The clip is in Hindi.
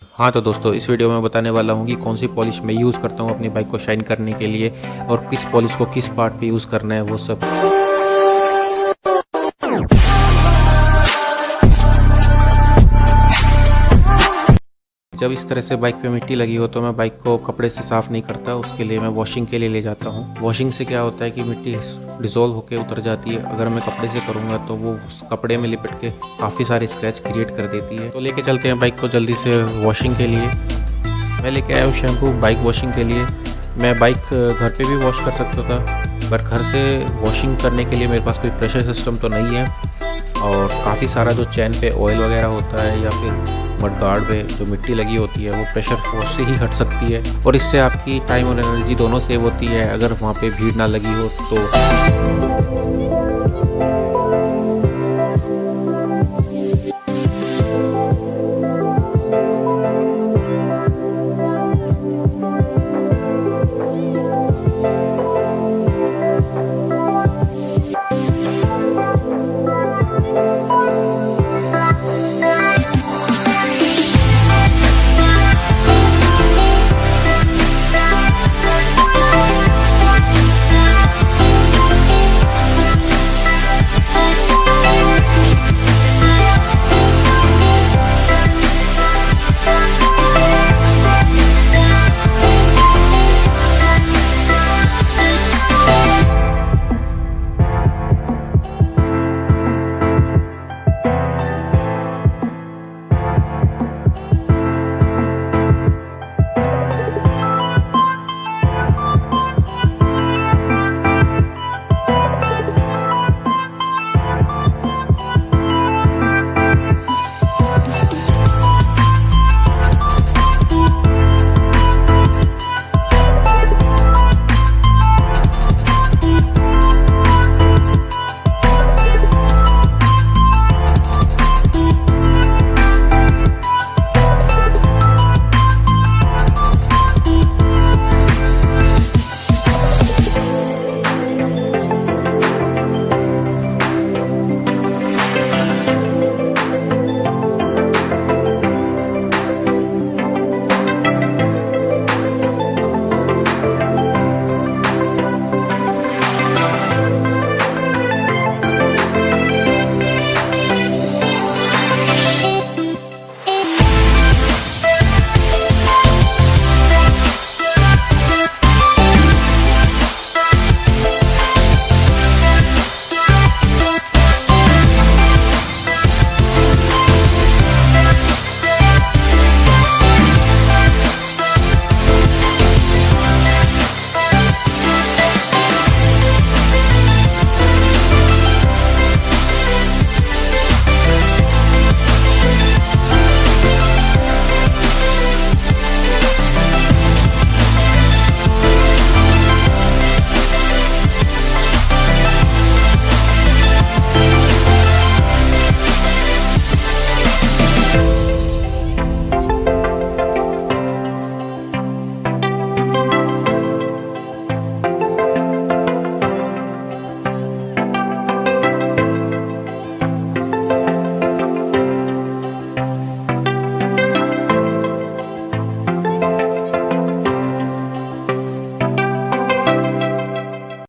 हाँ तो दोस्तों, इस वीडियो में बताने वाला हूँ कि कौन सी पॉलिश मैं यूज़ करता हूँ अपनी बाइक को शाइन करने के लिए और किस पॉलिश को किस पार्ट पे यूज़ करना है वो सब। जब इस तरह से बाइक पे मिट्टी लगी हो तो मैं बाइक को कपड़े से साफ़ नहीं करता, उसके लिए मैं वॉशिंग के लिए ले जाता हूँ। वॉशिंग से क्या होता है कि मिट्टी डिज़ोल्व होकर उतर जाती है। अगर मैं कपड़े से करूँगा तो वो उस कपड़े में लिपट के काफ़ी सारे स्क्रैच क्रिएट कर देती है। तो लेके चलते हैं बाइक को जल्दी से वॉशिंग के लिए। मैं लेके आया हूँ शैम्पू बाइक वॉशिंग के लिए। मैं बाइक घर पे भी वॉश कर सकता था, पर घर से वॉशिंग करने के लिए मेरे पास कोई प्रेशर सिस्टम तो नहीं है और काफ़ी सारा जो चैन पे ऑयल वगैरह होता है या फिर मड गार्ड पे जो मिट्टी लगी होती है वो प्रेशर फोर्स से ही हट सकती है और इससे आपकी टाइम और एनर्जी दोनों सेव होती है अगर वहाँ पे भीड़ ना लगी हो तो।